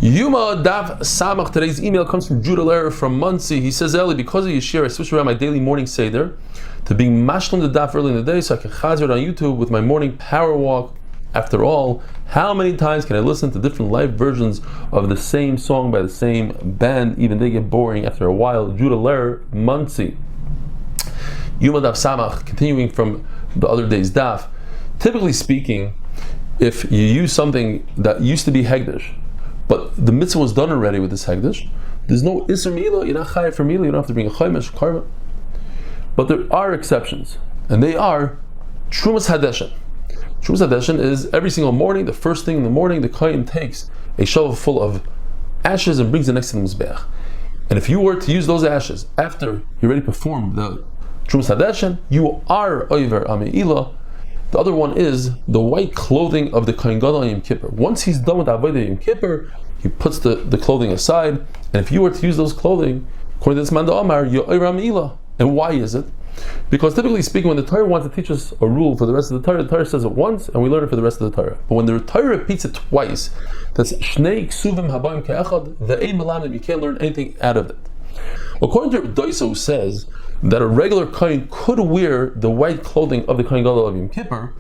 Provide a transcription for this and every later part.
Yoma Daf Samach. Today's email comes from Judah from Muncie. He says, Eli, because of Yeshir, I switched around my daily morning seder to being mashlim the daf early in the day so I can chazer it on YouTube with my morning power walk. After all, how many times can I listen to different live versions of the same song by the same band? Even they get boring after a while. Judah Muncie. Yoma Daf Samach, continuing from the other day's daf. Typically speaking, if you use something that used to be hegdish, but the mitzvah was done already with this hegdish, there's no isser mila, you're not chayav for mila, you don't have to bring a chaymesh, karma. But there are exceptions, and they are trumas hadeshin. Trumas hadeshin is every single morning, the first thing in the morning, the kohen takes a shovel full of ashes and brings it next to the mizbeach. And if you were to use those ashes after you already performed the trumas hadeshin, you are over ameila. The other one is the white clothing of the Kohen Gadol on Yom Kippur. Once he's done with Avodah Yom Kippur, he puts the clothing aside, and if you were to use those clothing, according to this man Amar, you're Oivra Me'ilah. And why is it? Because typically speaking, when the Torah wants to teach us a rule for the rest of the Torah says it once, and we learn it for the rest of the Torah. But when the Torah repeats it twice, that's Shnei Ksuvim Habayim Ke'echad, Ve'ei Melamim, you can't learn anything out of it. According to Doiso, who says that a regular kohen could wear the white clothing of the Kohen Gadol of Yom Kippur,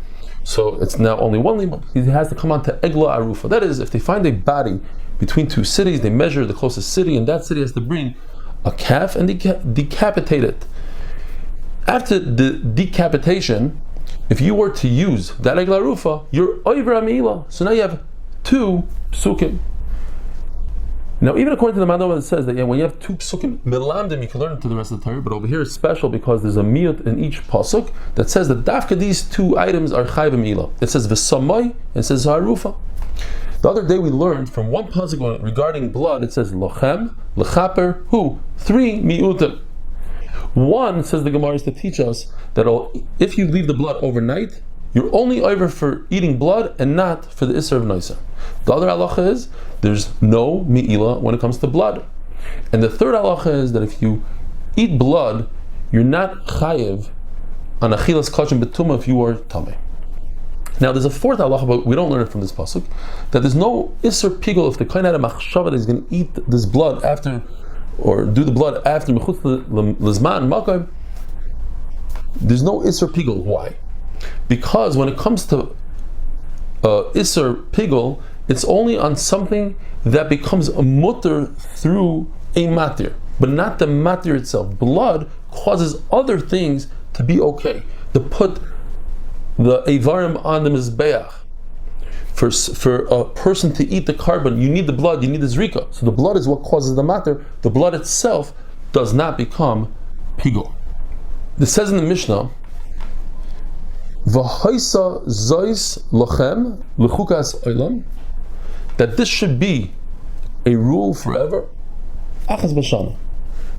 so it's now only one limud. He has to come on to Egla Arufa. That is, if they find a body between two cities, they measure the closest city, and that city has to bring a calf and decapitate it. After the decapitation, if you were to use that Egla Arufa, you're Oivra Me'ilah. So now you have two psukim. Now, even according to the Mandama, it says that when you have two psukim melamdim, you can learn into the rest of the Torah. But over here it's special because there's a miyut in each pasuk that says that dafka these two items are chayv me'ilah. It says v'samay and it says harufa. The other day we learned from one pasuk regarding blood. It says lochem, lechaper, who 3 miutim. One, says the Gemara, is to teach us that if you leave the blood overnight, you're only over for eating blood and not for the Isser of Noisa. The other halacha is there's no mi'ilah when it comes to blood. And the third halacha is that if you eat blood, you're not chayiv on achilas kashim betuma if you are tameh. Now there's a fourth halacha, but we don't learn it from this pasuk, that there's no Isser pigul if the kohen had a machshava that he's going to eat this blood after, or do the blood after mechutz lezman makam. There's no Isser pigul. Why? Because when it comes to Isser Pigul, it's only on something that becomes a mutter through a matir, but not the matir itself. Blood causes other things to be okay. To put the Eivarim on the Mizbeach. For a person to eat the carbon, you need the blood, you need the Zrika. So the blood is what causes the matir. The blood itself does not become Pigul. This says in the Mishnah, V'haisa zois lochem lechukas olam, that this should be a rule forever. Achas b'shana.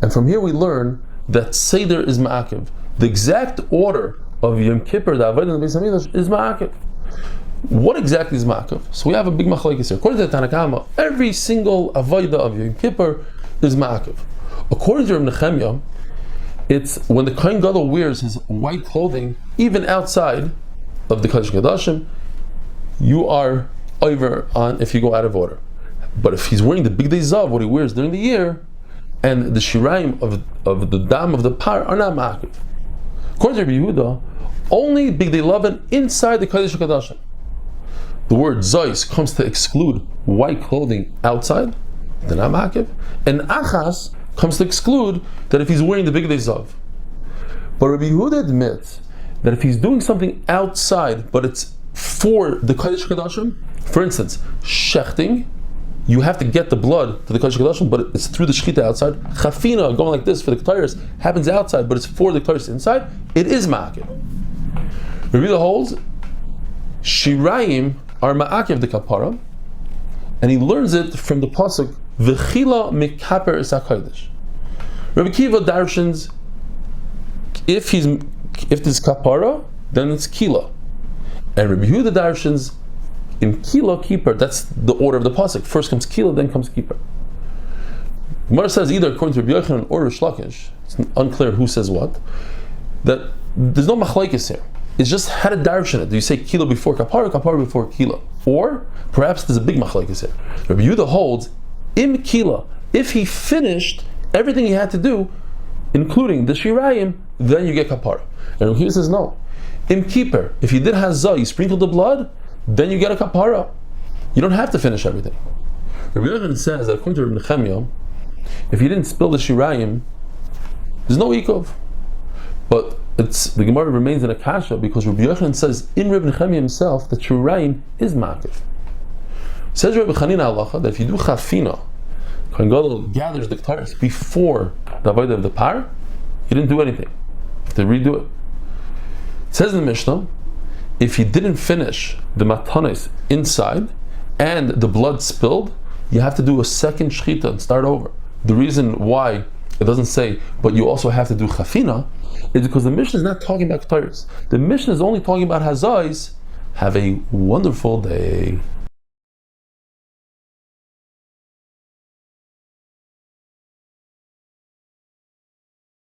And from here we learn that Seder is ma'akiv. The exact order of Yom Kippur, the Avodah in the Beis Hamikdash, is ma'akiv. What exactly is ma'akiv? So we have a big machlokes here. According to the Tanakama, every single Avodah of Yom Kippur is ma'akiv. According to Reb Nechemya, it's when the Kohen Gadol wears his white clothing, even outside of the Kodesh Kodashim, you are over on if you go out of order. But if he's wearing the big day zav, what he wears during the year, and the shiraim of the dam of the par are not ma'akiv. According to Rabbi Yehuda, only big day lavan inside the Kodesh Kodashim. The word zois comes to exclude white clothing outside, they're not ma'akiv, and achas comes to exclude that if he's wearing the big day zav. But Rabbi Yehuda admits that if he's doing something outside, but it's for the Kodesh Kodashim, for instance, shechting, you have to get the blood to the Kodesh Kodashim, but it's through the shechita outside. Chafina, going like this for the Ketairis, happens outside, but it's for the Ketairis inside. It is ma'akiv. Rabbi Yehuda holds, shirayim are ma'akiv the kapara, and he learns it from the pasuk, V'chila mikaper is HaKodesh. Rabbi Kiva darshans, if there's kapara, then it's kila. And Rabbi Yehuda darshans, in kila keeper, that's the order of the pasuk. First comes kila, then comes keeper. Gemara says either according to Rabbi Yochanan or Rish Lakish, it's unclear who says what, that there's no machlokes here. It's just how to darshan it. Do you say kila before kapara before kila? Or perhaps there's a big machlokes here. Rabbi Yehuda holds im kila, if he finished everything he had to do, including the shirayim, then you get kapara. And Rabbi Yehuda says no. Im kiper, if you did hazah, you sprinkled the blood, then you get a kapara. You don't have to finish everything. Rabbi Yochanan says that according to Rabbi Nechemia, if you didn't spill the shirayim, there's no ikov. But the Gemara remains in a kasha because Rabbi Yochanan says in Rabbi Nechemia himself that shirayim is makiv. Says Rabbi Chanina halacha that if you do chafina, Kohen Gadol gathers the ktaris before the avodah of the par, you didn't do anything. You have to redo it. It says in the Mishnah, if you didn't finish the matanis inside and the blood spilled, you have to do a second shchita and start over. The reason why it doesn't say, but you also have to do chafina, is because the Mishnah is not talking about ktaris. The Mishnah is only talking about hazais. Have a wonderful day.